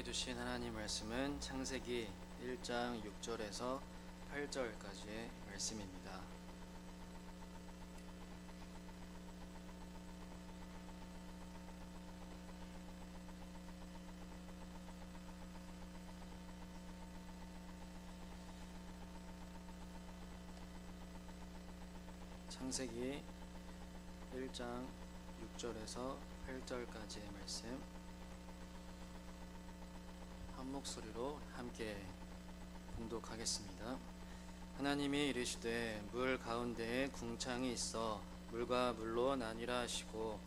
우리에게 주신 하나님 말씀은 창세기 1장 6절에서 8절까지의 말씀입니다. 창세기 1장 6절에서 8절까지의 말씀 한 목소리로 함께 봉독하겠습니다. 하나님이 이르시되 물 가운데에 궁창이 있어 물과 물로 나뉘라 하시고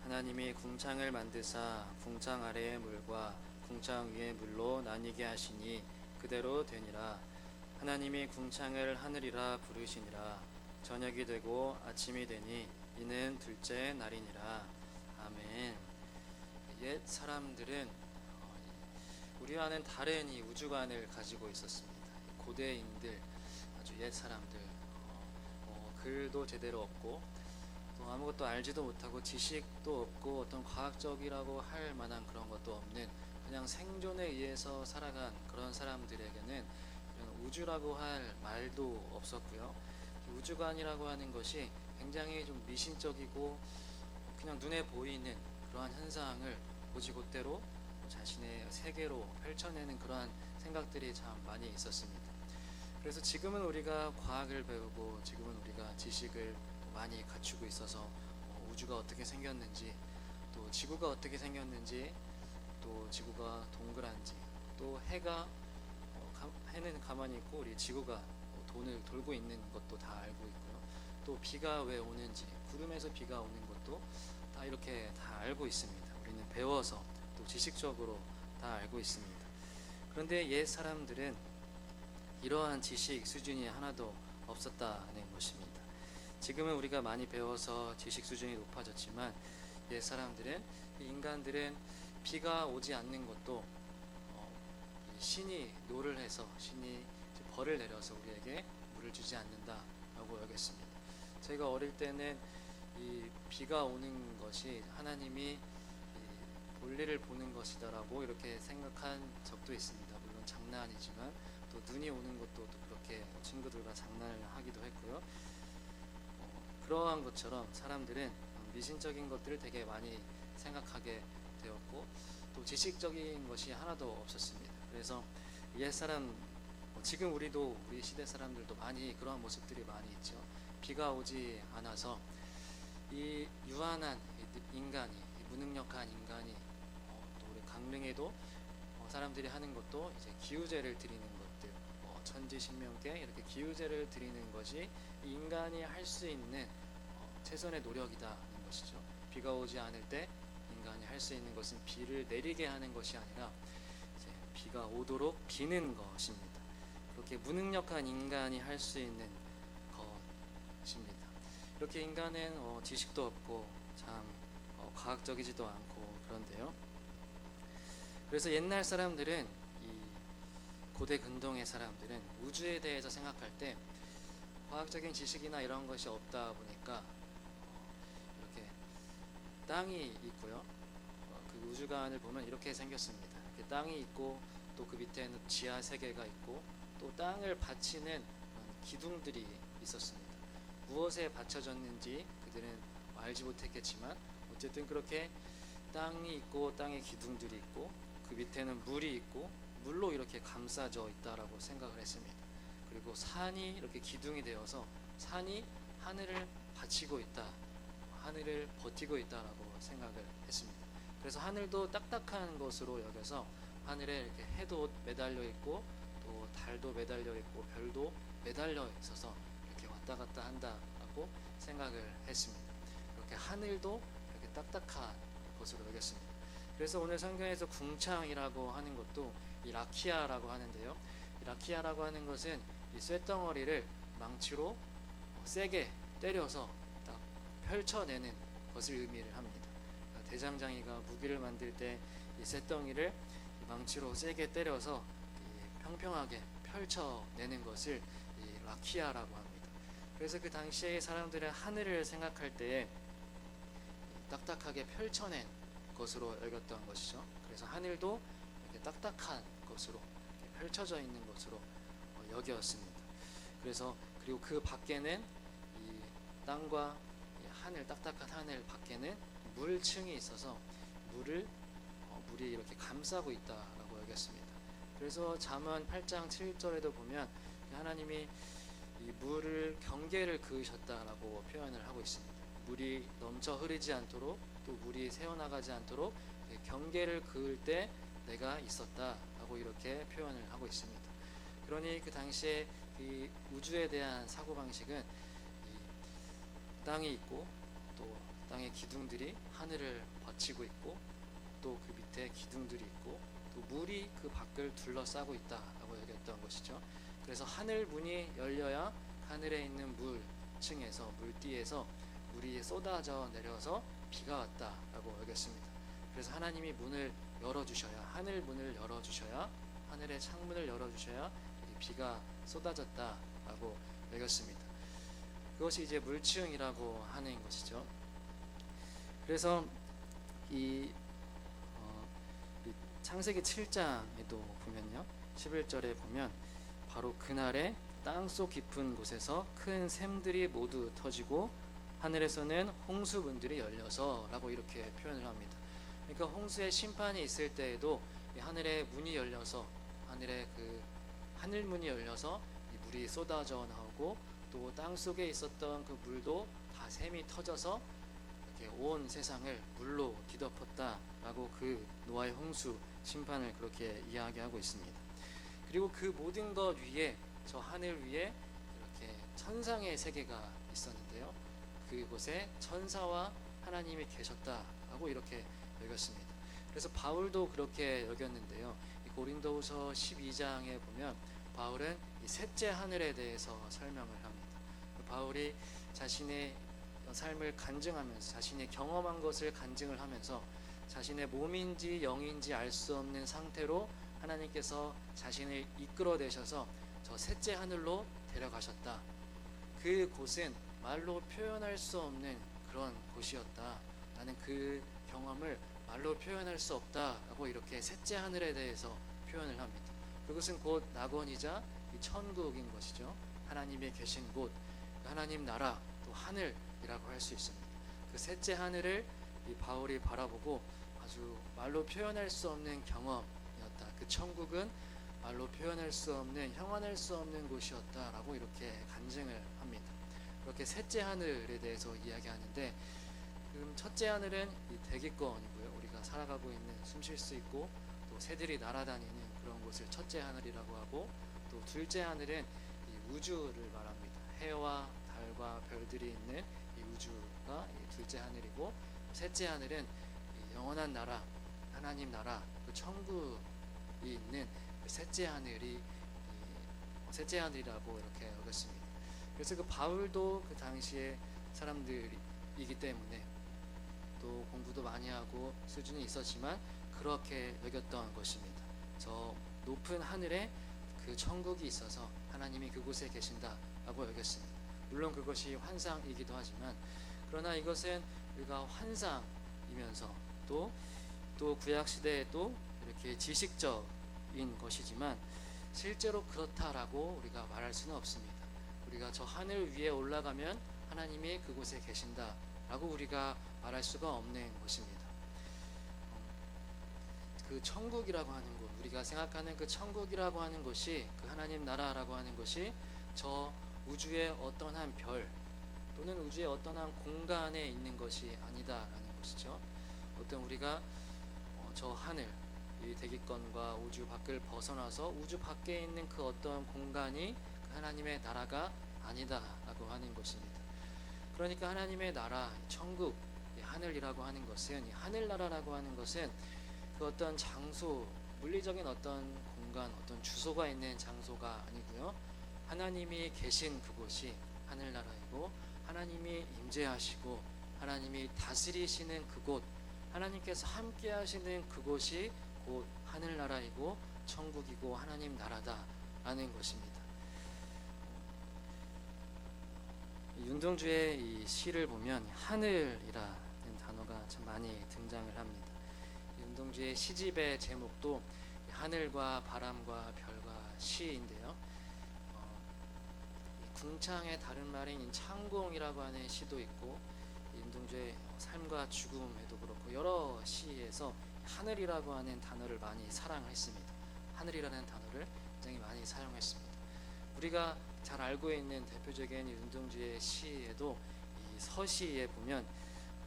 하나님이 궁창을 만드사 궁창 아래의 물과 궁창 위의 물로 나뉘게 하시니 그대로 되니라. 하나님이 궁창을 하늘이라 부르시니라. 저녁이 되고 아침이 되니 이는 둘째 날이니라. 아멘. 옛 사람들은 우리와는 다른 이 우주관을 가지고 있었습니다. 고대인들, 아주 옛 사람들, 글도 제대로 없고 또 아무것도 알지도 못하고 지식도 없고 어떤 과학적이라고 할 만한 그런 것도 없는 그냥 생존에 의해서 살아간 그런 사람들에게는 이런 우주라고 할 말도 없었고요. 우주관이라고 하는 것이 굉장히 좀 미신적이고 그냥 눈에 보이는 그러한 현상을 오지곳대로 자신의 세계로 펼쳐내는 그러한 생각들이 참 많이 있었습니다. 그래서 지금은 우리가 과학을 배우고 지금은 우리가 지식을 많이 갖추고 있어서 우주가 어떻게 생겼는지 또 지구가 어떻게 생겼는지 또 지구가 동그란지 또 해는 가만히 있고 우리 지구가 돈을 돌고 있는 것도 다 알고 있고요. 또 비가 왜 오는지 구름에서 비가 오는 것도 다 이렇게 다 알고 있습니다. 우리는 배워서 또 지식적으로 다 알고 있습니다. 그런데 옛 사람들은 이러한 지식 수준이 하나도 없었다는 것입니다. 지금은 우리가 많이 배워서 지식 수준이 높아졌지만 옛 사람들은 인간들은 비가 오지 않는 것도 신이 노를 해서 신이 벌을 내려서 우리에게 물을 주지 않는다라고 여겼습니다. 저희가 어릴 때는 이 비가 오는 것이 하나님이 볼일을 보는 것이다라고 이렇게 생각한 적도 있습니다. 물론 장난이지만 또 눈이 오는 것도 또 그렇게 친구들과 장난을 하기도 했고요. 그러한 것처럼 사람들은 미신적인 것들을 되게 많이 생각하게 되었고 또 지식적인 것이 하나도 없었습니다. 그래서 옛사람 지금 우리 시대 사람들도 많이 그러한 모습들이 많이 있죠. 비가 오지 않아서 이 유한한 인간이 무능력한 인간이 또 우리 강릉에도 사람들이 하는 것도 이제 기우제를 드리는 것들 천지신명께 이렇게 기우제를 드리는 것이 인간이 할 수 있는 최선의 노력이다는 것이죠. 비가 오지 않을 때 인간이 할 수 있는 것은 비를 내리게 하는 것이 아니라 이제 비가 오도록 비는 것입니다. 그렇게 무능력한 인간이 할 수 있는 것입니다. 이렇게 인간은 지식도 없고 참 과학적이지도 않고 그런데요. 그래서 옛날 사람들은 이 고대 근동의 사람들은 우주에 대해서 생각할 때 과학적인 지식이나 이런 것이 없다 보니까 이렇게 땅이 있고요. 그 우주관을 보면 이렇게 생겼습니다. 이렇게 땅이 있고 또 그 밑에는 지하 세계가 있고 또 땅을 받치는 기둥들이 있었습니다. 무엇에 받쳐졌는지 그들은 알지 못했겠지만 어쨌든 그렇게 땅이 있고 땅에 기둥들이 있고 그 밑에는 물이 있고 물로 이렇게 감싸져 있다라고 생각을 했습니다. 그리고 산이 이렇게 기둥이 되어서 산이 하늘을 받치고 있다, 하늘을 버티고 있다라고 생각을 했습니다. 그래서 하늘도 딱딱한 것으로 여겨서 하늘에 이렇게 해도 매달려 있고 또 달도 매달려 있고 별도 매달려 있어서 이렇게 왔다 갔다 한다라고 생각을 했습니다. 이렇게 하늘도 이렇게 딱딱한 것으로 여겼습니다. 그래서 오늘 성경에서 궁창이라고 하는 것도 이 라키아라고 하는데요. 이 라키아라고 하는 것은 이 쇳덩어리를 망치로 세게 때려서 딱 펼쳐내는 것을 의미를 합니다. 대장장이가 무기를 만들 때 이 쇳덩이를 망치로 세게 때려서 평평하게 펼쳐내는 것을 이 라키아라고 합니다. 그래서 그 당시에 사람들은 하늘을 생각할 때에 딱딱하게 펼쳐낸 것으로 여겼던 것이죠. 그래서 하늘도 이렇게 딱딱한 것으로 펼쳐져 있는 것으로 여겼습니다. 그래서 그리고 그 밖에는 이 땅과 이 하늘, 딱딱한 하늘 밖에는 물층이 있어서 물이 이렇게 감싸고 있다라고 여겼습니다. 그래서 잠언 8장 7절에도 보면 하나님이 이 물을 경계를 그으셨다라고 표현을 하고 있습니다. 물이 넘쳐 흐르지 않도록 또 물이 새어나가지 않도록 경계를 그을 때 내가 있었다라고 이렇게 표현을 하고 있습니다. 그러니 그 당시에 이 우주에 대한 사고방식은 이 땅이 있고 또 땅의 기둥들이 하늘을 받치고 있고 또 그 밑에 기둥들이 있고 또 물이 그 밖을 둘러싸고 있다라고 여겼던 것이죠. 그래서 하늘 문이 열려야 하늘에 있는 물층에서 물띠에서 물이 쏟아져 내려서 비가 왔다라고 여겼습니다. 그래서 하나님이 문을 열어주셔야, 하늘 문을 열어주셔야, 하늘의 창문을 열어주셔야 비가 쏟아졌다라고 여겼습니다. 그것이 이제 물층이라고 하는 것이죠. 그래서 이 창세기 7장에도 보면요, 11절에 보면 바로 그날에 땅속 깊은 곳에서 큰 샘들이 모두 터지고 하늘에서는 홍수문들이 열려서 라고 이렇게 표현을 합니다. 그러니까 홍수의 심판이 있을 때에도 하늘의 문이 열려서 하늘의 그 하늘문이 열려서 이 물이 쏟아져 나오고 또 땅속에 있었던 그 물도 다 샘이 터져서 이렇게 온 세상을 물로 뒤덮었다라고 그 노아의 홍수 심판을 그렇게 이야기하고 있습니다. 그리고 그 모든 것 위에, 저 하늘 위에 이렇게 천상의 세계가 있었는데요, 그곳에 천사와 하나님이 계셨다라고 이렇게 여겼습니다. 그래서 바울도 그렇게 여겼는데요, 고린도후서 12장에 보면 바울은 이 셋째 하늘에 대해서 설명을 합니다. 바울이 자신의 삶을 간증하면서, 자신이 경험한 것을 간증을 하면서 자신의 몸인지 영인지 알 수 없는 상태로 하나님께서 자신을 이끌어내셔서 저 셋째 하늘로 데려가셨다. 그 곳은 말로 표현할 수 없는 그런 곳이었다. 나는 그 경험을 말로 표현할 수 없다라고 이렇게 셋째 하늘에 대해서 표현을 합니다. 그것은 곧 낙원이자 이 천국인 것이죠. 하나님이 계신 곳, 하나님 나라, 또 하늘이라고 할 수 있습니다. 그 셋째 하늘을 이 바울이 바라보고 아주 말로 표현할 수 없는 경험이었다. 그 천국은 말로 표현할 수 없는, 형언할 수 없는 곳이었다라고 이렇게 간증을 합니다. 그렇게 셋째 하늘에 대해서 이야기하는데, 그럼 첫째 하늘은 이 대기권이고요. 우리가 살아가고 있는, 숨 쉴 수 있고 또 새들이 날아다니는 그런 곳을 첫째 하늘이라고 하고, 또 둘째 하늘은 이 우주를 말합니다. 해와 달과 별들이 있는 이 우주가 이 둘째 하늘이고, 셋째 하늘은 이 영원한 나라, 하나님 나라, 그 천국이 있는 그 셋째 하늘이 셋째 하늘이라고 이렇게 여겼습니다. 그래서 그 바울도 그 당시에 사람들이기 때문에 또 공부도 많이 하고 수준이 있었지만 그렇게 여겼던 것입니다. 저 높은 하늘에 그 천국이 있어서 하나님이 그곳에 계신다라고 여겼습니다. 물론 그것이 환상이기도 하지만, 그러나 이것은 우리가 환상이면서 또 구약 시대에도 이렇게 지식적인 것이지만 실제로 그렇다라고 우리가 말할 수는 없습니다. 우리가 저 하늘 위에 올라가면 하나님이 그곳에 계신다라고 우리가 말할 수가 없는 것입니다. 그 천국이라고 하는 곳, 우리가 생각하는 그 천국이라고 하는 것이, 그 하나님 나라라고 하는 것이 저 우주의 어떤 한 별 또는 우주의 어떤 한 공간에 있는 것이 아니다라는 것이죠. 어떤 우리가 저 하늘, 이 대기권과 우주 밖을 벗어나서 우주 밖에 있는 그 어떤 공간이 그 하나님의 나라가 아니다라고 하는 것입니다. 그러니까 하나님의 나라, 천국, 하늘이라고 하는 것은, 하늘나라라고 하는 것은 그 어떤 장소, 물리적인 어떤 공간, 어떤 주소가 있는 장소가 아니고요, 하나님이 계신 그곳이 하늘나라이고, 하나님이 임재하시고 하나님이 다스리시는 그곳, 하나님께서 함께 하시는 그곳이 곧 하늘나라이고 천국이고 하나님 나라다라는 것입니다. 윤동주의 이 시를 보면 하늘이라는 단어가 참 많이 등장을 합니다. 윤동주의 시집의 제목도 하늘과 바람과 별과 시인데요. 이 궁창의 다른 말인 창공이라고 하는 시도 있고, 윤동주의 삶과 죽음에도 그렇고 여러 시에서 하늘이라고 하는 단어를 많이 사용했습니다. 하늘이라는 단어를 굉장히 많이 사용했습니다. 우리가 잘 알고 있는 대표적인 윤동주의 시에도 이 서시에 보면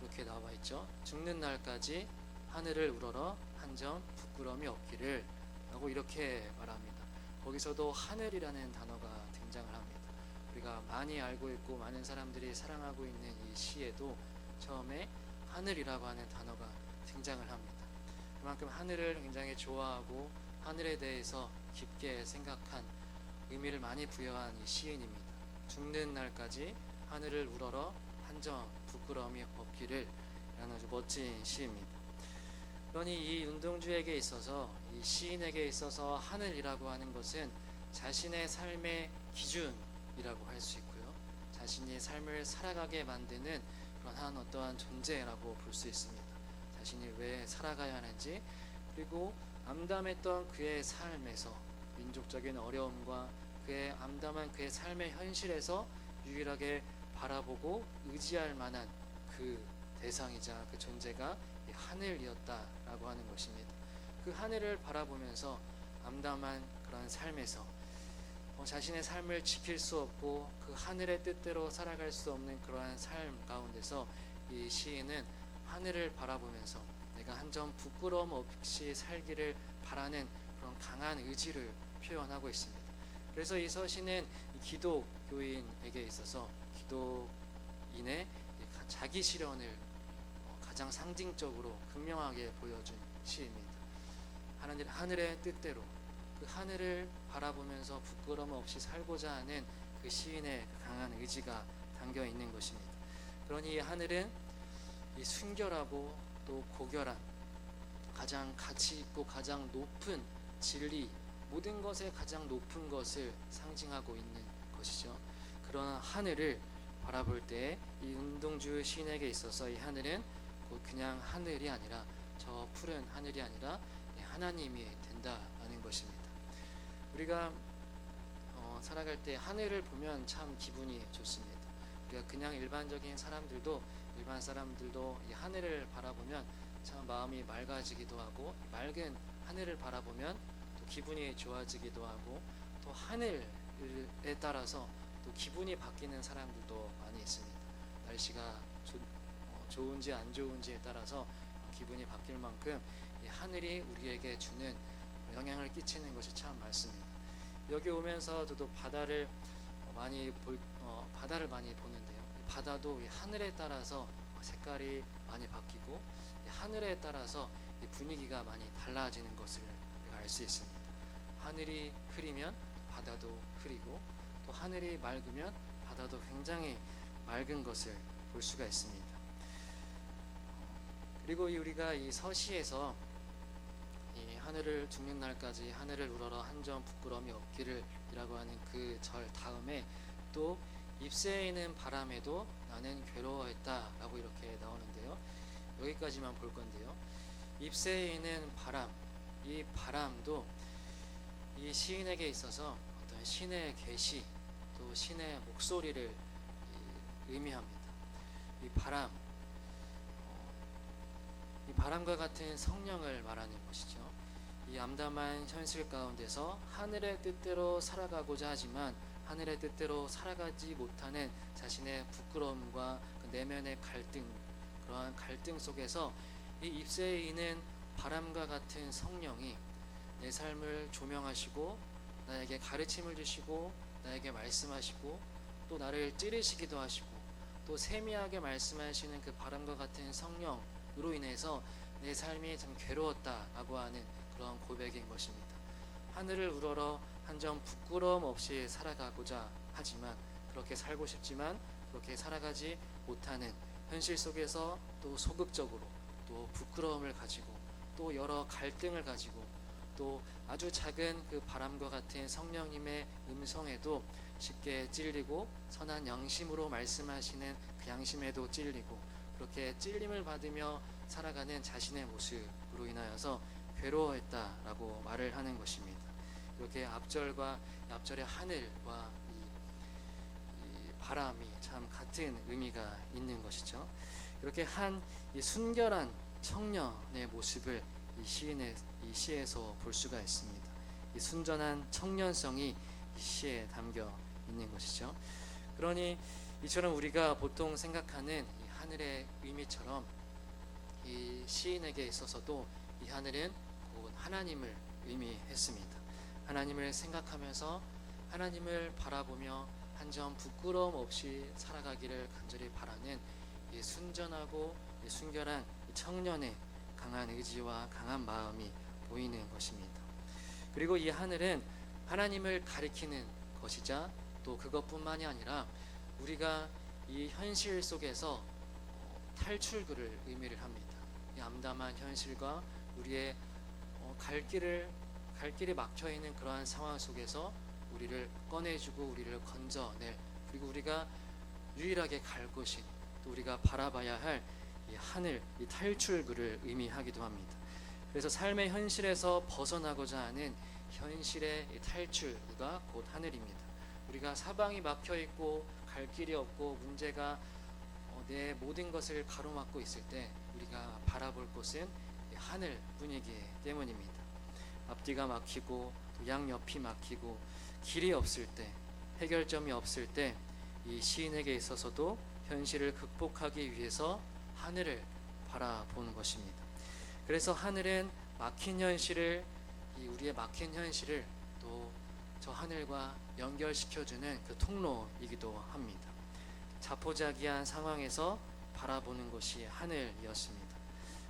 이렇게 나와 있죠. 죽는 날까지 하늘을 우러러 한 점 부끄러움이 없기를 라고 이렇게 말합니다. 거기서도 하늘이라는 단어가 등장을 합니다. 우리가 많이 알고 있고 많은 사람들이 사랑하고 있는 이 시에도 처음에 하늘이라고 하는 단어가 등장을 합니다. 그만큼 하늘을 굉장히 좋아하고 하늘에 대해서 깊게 생각한 의미를 많이 부여한 이 시인입니다. 죽는 날까지 하늘을 우러러 한 점 부끄러움이 없기를 라는 아주 멋진 시입니다. 그러니 이 윤동주에게 있어서, 이 시인에게 있어서 하늘이라고 하는 것은 자신의 삶의 기준이라고 할 수 있고요, 자신이 삶을 살아가게 만드는 그러한 어떠한 존재라고 볼 수 있습니다. 자신이 왜 살아가야 하는지, 그리고 암담했던 그의 삶에서 민족적인 어려움과 그의 암담한 그의 삶의 현실에서 유일하게 바라보고 의지할 만한 그 대상이자 그 존재가 이 하늘이었다라고 하는 것입니다. 그 하늘을 바라보면서 암담한 그런 삶에서 자신의 삶을 지킬 수 없고 그 하늘의 뜻대로 살아갈 수 없는 그러한 삶 가운데서 이 시인은 하늘을 바라보면서 내가 한 점 부끄러움 없이 살기를 바라는 그런 강한 의지를 표현하고 있습니다. 그래서 이 서시는 기독교인에게 있어서 기독인의 자기 실현을 가장 상징적으로 극명하게 보여준 시입니다. 하늘의 뜻대로 그 하늘을 바라보면서 부끄러움 없이 살고자 하는 그 시인의 강한 의지가 담겨 있는 것입니다. 그러니 이 하늘은 이 순결하고 또 고결한, 가장 가치 있고 가장 높은 진리, 모든 것의 가장 높은 것을 상징하고 있는 것이죠. 그런 하늘을 바라볼 때 이 윤동주 시인에게 있어서 이 하늘은 곧 그냥 하늘이 아니라, 저 푸른 하늘이 아니라 하나님이 된다는 것입니다. 우리가 살아갈 때 하늘을 보면 참 기분이 좋습니다. 우리가 그냥 일반 사람들도 이 하늘을 바라보면 참 마음이 맑아지기도 하고, 맑은 하늘을 바라보면 또 기분이 좋아지기도 하고, 또 하늘에 따라서 또 기분이 바뀌는 사람들도 많이 있습니다. 날씨가 좋은지 안 좋은지에 따라서 기분이 바뀔 만큼 이 하늘이 우리에게 주는 영향을 끼치는 것이 참 많습니다. 여기 오면서 저도 바다를 많이 보는데요. 바다도 이 하늘에 따라서 색깔이 많이 바뀌고, 이 하늘에 따라서 이 분위기가 많이 달라지는 것을 알 수 있습니다. 하늘이 흐리면 바다도 흐리고, 또 하늘이 맑으면 바다도 굉장히 맑은 것을 볼 수가 있습니다. 그리고 우리가 이 서시에서 이 하늘을 죽는 날까지 하늘을 우러러 한 점 부끄러움이 없기를 이라고 하는 그 절 다음에 또 잎새이는 바람에도 나는 괴로워했다 라고 이렇게 나오는데요. 여기까지만 볼 건데요. 잎새이는 바람, 이 바람도 이 시인에게 있어서 어떤 신의 계시, 또 신의 목소리를 의미합니다. 이 바람과 같은 성령을 말하는 것이죠. 이 암담한 현실 가운데서 하늘의 뜻대로 살아가고자 하지만 하늘의 뜻대로 살아가지 못하는 자신의 부끄러움과 그 내면의 갈등, 그러한 갈등 속에서 이 잎새에 있는 바람과 같은 성령이 내 삶을 조명하시고 나에게 가르침을 주시고 나에게 말씀하시고 또 나를 찌르시기도 하시고 또 세미하게 말씀하시는 그 바람과 같은 성령으로 인해서 내 삶이 참 괴로웠다라고 하는 그런 고백인 것입니다. 하늘을 우러러 한 점 부끄러움 없이 살아가고자 하지만, 그렇게 살고 싶지만 그렇게 살아가지 못하는 현실 속에서 또 소극적으로 또 부끄러움을 가지고 또 여러 갈등을 가지고 또 아주 작은 그 바람과 같은 성령님의 음성에도 쉽게 찔리고 선한 양심으로 말씀하시는 그 양심에도 찔리고, 그렇게 찔림을 받으며 살아가는 자신의 모습으로 인하여서 괴로워했다라고 말을 하는 것입니다. 이렇게 앞절과 앞절의 하늘과 이 바람이 참 같은 의미가 있는 것이죠. 이렇게 이 순결한 청년의 모습을 이 시에서 볼 수가 있습니다. 이 순전한 청년성이 이 시에 담겨 있는 것이죠. 그러니 이처럼 우리가 보통 생각하는 이 하늘의 의미처럼 이 시인에게 있어서도 이 하늘은 곧 하나님을 의미했습니다. 하나님을 생각하면서 하나님을 바라보며 한 점 부끄러움 없이 살아가기를 간절히 바라는 이 순전하고 이 순결한 이 청년의 강한 의지와 강한 마음이 보이는 것입니다. 그리고 이 하늘은 하나님을 가리키는 것이자 또 그것뿐만이 아니라 우리가 이 현실 속에서 탈출구를 의미를 합니다. 이 암담한 현실과 우리의 갈 길이 막혀 있는 그러한 상황 속에서 우리를 꺼내주고 우리를 건져낼, 그리고 우리가 유일하게 갈 곳인, 또 우리가 바라봐야 할 이 하늘, 이 탈출구를 의미하기도 합니다. 그래서 삶의 현실에서 벗어나고자 하는 현실의 이 탈출구가 곧 하늘입니다. 우리가 사방이 막혀 있고 갈 길이 없고 문제가 내 모든 것을 가로막고 있을 때 우리가 바라볼 곳은 하늘 분위기 때문입니다. 앞뒤가 막히고 또 양옆이 막히고 길이 없을 때, 해결점이 없을 때 이 시인에게 있어서도 현실을 극복하기 위해서 하늘을 바라보는 것입니다. 그래서 하늘은 우리의 막힌 현실을 또 저 하늘과 연결시켜주는 그 통로이기도 합니다. 자포자기한 상황에서 바라보는 것이 하늘이었습니다.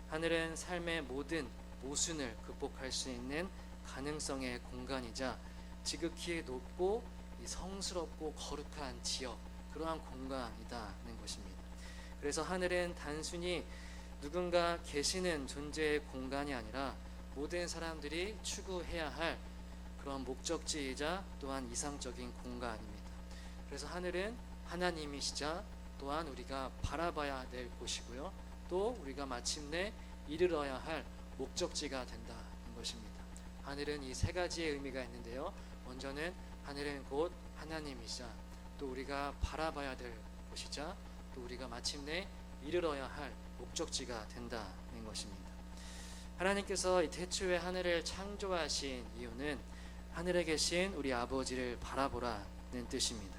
하늘은 삶의 모든 모순을 극복할 수 있는 가능성의 공간이자 지극히 높고 성스럽고 거룩한 지역, 그러한 공간이다는 것입니다. 그래서 하늘은 단순히 누군가 계시는 존재의 공간이 아니라 모든 사람들이 추구해야 할 그런 목적지이자 또한 이상적인 공간입니다. 그래서 하늘은 하나님이시자 또한 우리가 바라봐야 될 곳이고요, 또 우리가 마침내 이르러야 할 목적지가 된다는 것입니다. 하늘은 이 세 가지의 의미가 있는데요. 먼저는 하늘은 곧 하나님이시자, 또 우리가 바라봐야 될 곳이자, 또 우리가 마침내 이르러야 할 목적지가 된다는 것입니다. 하나님께서 이 태초에 하늘을 창조하신 이유는 하늘에 계신 우리 아버지를 바라보라는 뜻입니다.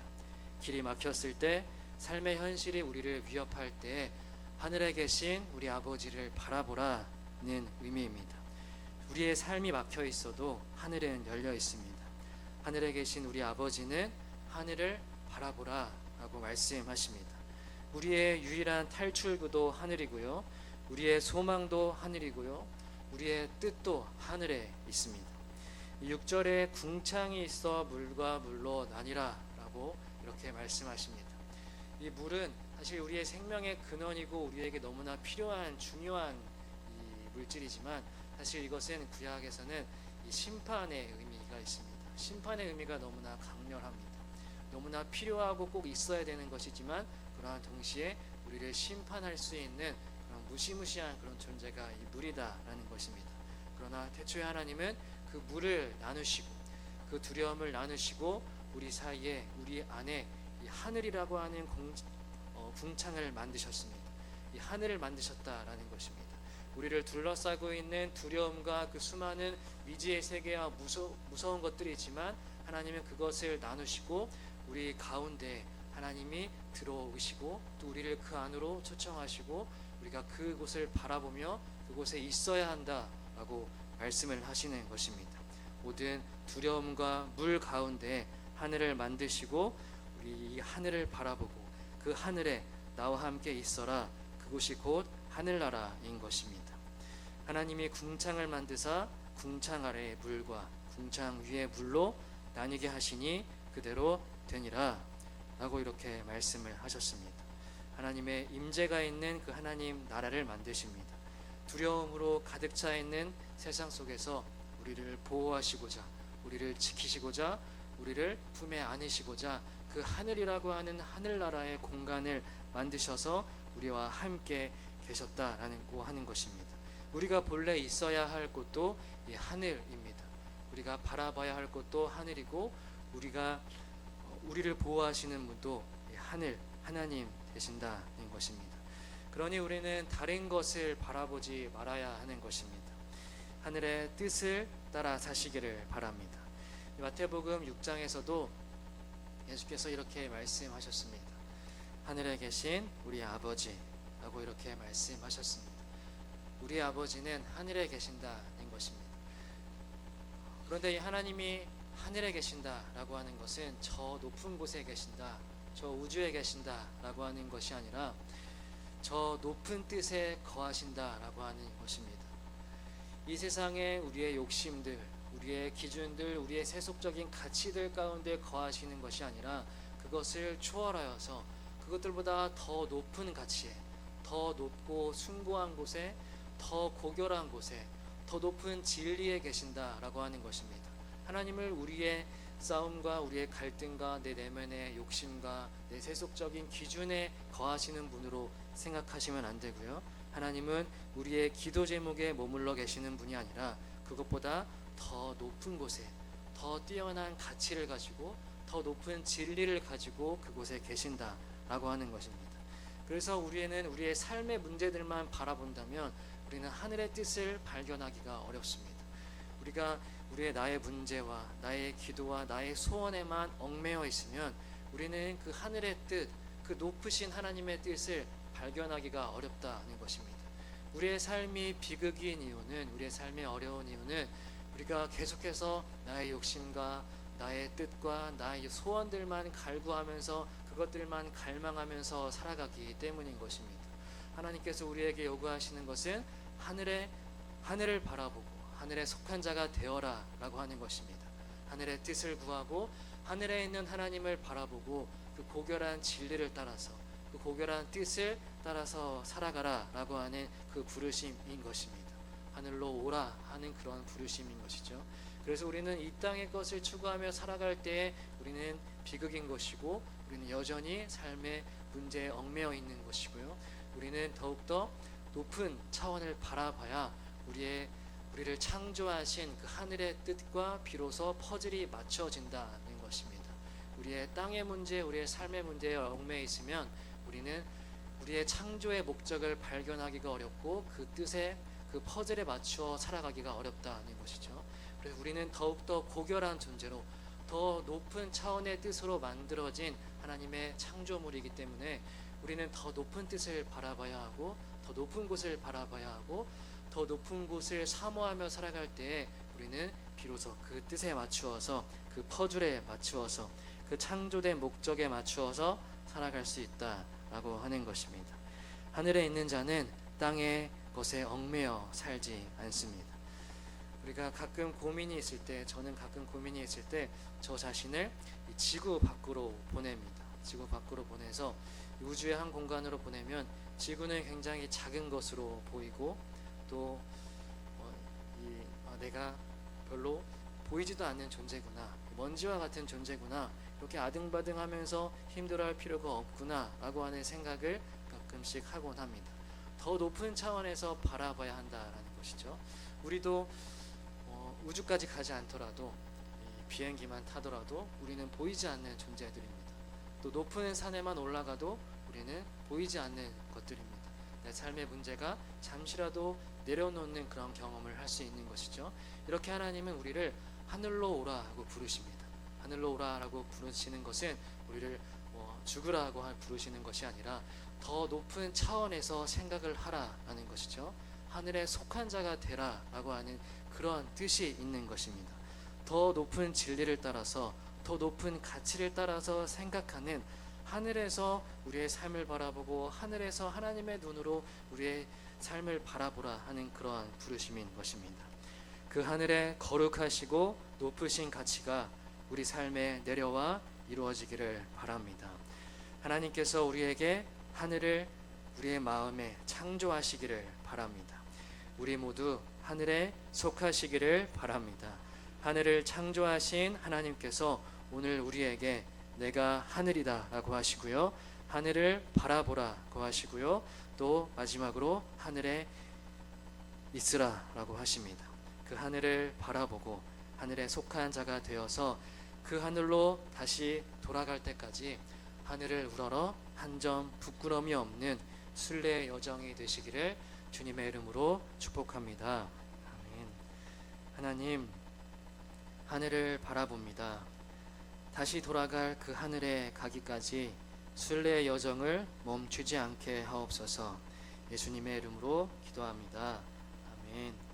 길이 막혔을 때, 삶의 현실이 우리를 위협할 때 하늘에 계신 우리 아버지를 바라보라는 의미입니다. 우리의 삶이 막혀 있어도 하늘은 열려 있습니다. 하늘에 계신 우리 아버지는 하늘을 바라보라 라고 말씀하십니다. 우리의 유일한 탈출구도 하늘이고요, 우리의 소망도 하늘이고요, 우리의 뜻도 하늘에 있습니다. 6절에 궁창이 있어 물과 물로 나뉘라 라고 이렇게 말씀하십니다. 이 물은 사실 우리의 생명의 근원이고 우리에게 너무나 필요한 중요한 이 물질이지만, 사실 이것은 구약에서는 이 심판의 의미가 있습니다. 심판의 의미가 너무나 강렬합니다. 너무나 필요하고 꼭 있어야 되는 것이지만, 그러한 동시에 우리를 심판할 수 있는 그런 무시무시한 그런 존재가 이 물이다라는 것입니다. 그러나 태초에 하나님은 그 물을 나누시고 그 두려움을 나누시고 우리 사이에, 우리 안에 이 하늘이라고 하는 궁창을 만드셨습니다. 이 하늘을 만드셨다라는 것입니다. 우리를 둘러싸고 있는 두려움과 그 수많은 미지의 세계와 무서운 것들이지만, 하나님은 그것을 나누시고 우리 가운데 하나님이 들어오시고 또 우리를 그 안으로 초청하시고 우리가 그곳을 바라보며 그곳에 있어야 한다라고 말씀을 하시는 것입니다. 모든 두려움과 물 가운데 하늘을 만드시고 우리 이 하늘을 바라보고 그 하늘에 나와 함께 있어라, 그곳이 곧 하늘나라인 것입니다. 하나님이 궁창을 만드사 궁창 아래의 물과 궁창 위의 물로 나뉘게 하시니 그대로 되니라 라고 이렇게 말씀을 하셨습니다. 하나님의 임재가 있는 그 하나님 나라를 만드십니다. 두려움으로 가득 차 있는 세상 속에서 우리를 보호하시고자, 우리를 지키시고자, 우리를 품에 안으시고자 그 하늘이라고 하는 하늘나라의 공간을 만드셔서 우리와 함께 계셨다라고 하는 것입니다. 우리가 본래 있어야 할 곳도 이 하늘입니다. 우리가 바라봐야 할 곳도 하늘이고 우리가 우리를 보호하시는 분도 이 하나님 되신다는 것입니다. 그러니 우리는 다른 것을 바라보지 말아야 하는 것입니다. 하늘의 뜻을 따라 사시기를 바랍니다. 마태복음 6장에서도 예수께서 이렇게 말씀하셨습니다. 하늘에 계신 우리 아버지라고 이렇게 말씀하셨습니다. 우리 아버지는 하늘에 계신다는 것입니다. 그런데 이 하나님이 하늘에 계신다라고 하는 것은 저 높은 곳에 계신다, 저 우주에 계신다라고 하는 것이 아니라 저 높은 뜻에 거하신다라고 하는 것입니다. 이 세상에 우리의 욕심들, 우리의 기준들, 우리의 세속적인 가치들 가운데 거하시는 것이 아니라 그것을 초월하여서 그것들보다 더 높은 가치에, 더 높고 숭고한 곳에, 더 고결한 곳에, 더 높은 진리에 계신다라고 하는 것입니다. 하나님을 우리의 싸움과 우리의 갈등과 내 내면의 욕심과 내 세속적인 기준에 거하시는 분으로 생각하시면 안 되고요. 하나님은 우리의 기도 제목에 머물러 계시는 분이 아니라 그것보다 더 높은 곳에, 더 뛰어난 가치를 가지고 더 높은 진리를 가지고 그곳에 계신다라고 하는 것입니다. 그래서 우리는 우리의 삶의 문제들만 바라본다면 우리는 하늘의 뜻을 발견하기가 어렵습니다. 우리가 우리의 나의 문제와 나의 기도와 나의 소원에만 얽매여 있으면 우리는 그 하늘의 뜻, 그 높으신 하나님의 뜻을 발견하기가 어렵다는 것입니다. 우리의 삶이 비극인 이유는, 우리의 삶이 어려운 이유는 우리가 계속해서 나의 욕심과 나의 뜻과 나의 소원들만 갈구하면서 그것들만 갈망하면서 살아가기 때문인 것입니다. 하나님께서 우리에게 요구하시는 것은 하늘을 바라보고 하늘에 속한 자가 되어라 라고 하는 것입니다. 하늘의 뜻을 구하고 하늘에 있는 하나님을 바라보고 그 고결한 진리를 따라서 그 고결한 뜻을 따라서 살아가라 라고 하는 그 부르심인 것입니다. 하늘로 오라 하는 그런 부르심인 것이죠. 그래서 우리는 이 땅의 것을 추구하며 살아갈 때에 우리는 비극인 것이고 우리는 여전히 삶의 문제에 얽매여 있는 것이고요. 우리는 더욱더 높은 차원을 바라봐야 우리를 창조하신 그 하늘의 뜻과 비로소 퍼즐이 맞춰진다는 것입니다. 우리의 땅의 문제, 우리의 삶의 문제에 얽매여 있으면 우리는 우리의 창조의 목적을 발견하기가 어렵고 그 뜻에, 그 퍼즐에 맞추어 살아가기가 어렵다는 것이죠. 그래서 우리는 더욱더 고결한 존재로 더 높은 차원의 뜻으로 만들어진 하나님의 창조물이기 때문에 우리는 더 높은 뜻을 바라봐야 하고 더 높은 곳을 바라봐야 하고 더 높은 곳을 사모하며 살아갈 때에 우리는 비로소 그 뜻에 맞추어서 그 퍼즐에 맞추어서 그 창조된 목적에 맞추어서 살아갈 수 있다라고 하는 것입니다. 하늘에 있는 자는 땅의 것에 얽매여 살지 않습니다. 우리가 가끔 고민이 있을 때, 저는 가끔 고민이 있을 때 저 자신을 지구 밖으로 보냅니다. 지구 밖으로 보내서 우주의 한 공간으로 보내면 지구는 굉장히 작은 것으로 보이고 또 내가 별로 보이지도 않는 존재구나, 먼지와 같은 존재구나, 이렇게 아등바등하면서 힘들어할 필요가 없구나 라고 하는 생각을 가끔씩 하곤 합니다. 더 높은 차원에서 바라봐야 한다라는 것이죠. 우리도 우주까지 가지 않더라도 비행기만 타더라도 우리는 보이지 않는 존재들입니다. 또 높은 산에만 올라가도 우리는 보이지 않는 것들입니다. 내 삶의 문제가 잠시라도 내려놓는 그런 경험을 할 수 있는 것이죠. 이렇게 하나님은 우리를 하늘로 오라고 부르십니다. 하늘로 오라라고 부르시는 것은 우리를 죽으라고 부르시는 것이 아니라 더 높은 차원에서 생각을 하라라는 것이죠. 하늘에 속한 자가 되라라고 하는 그런 뜻이 있는 것입니다. 더 높은 진리를 따라서 더 높은 가치를 따라서 생각하는, 하늘에서 우리의 삶을 바라보고 하늘에서 하나님의 눈으로 우리의 삶을 바라보라 하는 그러한 부르심인 것입니다. 그 하늘에 거룩하시고 높으신 가치가 우리 삶에 내려와 이루어지기를 바랍니다. 하나님께서 우리에게 하늘을 우리의 마음에 창조하시기를 바랍니다. 우리 모두 하늘에 속하시기를 바랍니다. 하늘을 창조하신 하나님께서 오늘 우리에게 내가 하늘이다 라고 하시고요, 하늘을 바라보라고 하시고요, 또 마지막으로 하늘에 있으라라고 하십니다. 그 하늘을 바라보고 하늘에 속한 자가 되어서 그 하늘로 다시 돌아갈 때까지 하늘을 우러러 한 점 부끄러움이 없는 순례의 여정이 되시기를 주님의 이름으로 축복합니다. 아멘. 하나님, 하늘을 바라봅니다. 다시 돌아갈 그 하늘에 가기까지 순례의 여정을 멈추지 않게 하옵소서. 예수님의 이름으로 기도합니다. 아멘.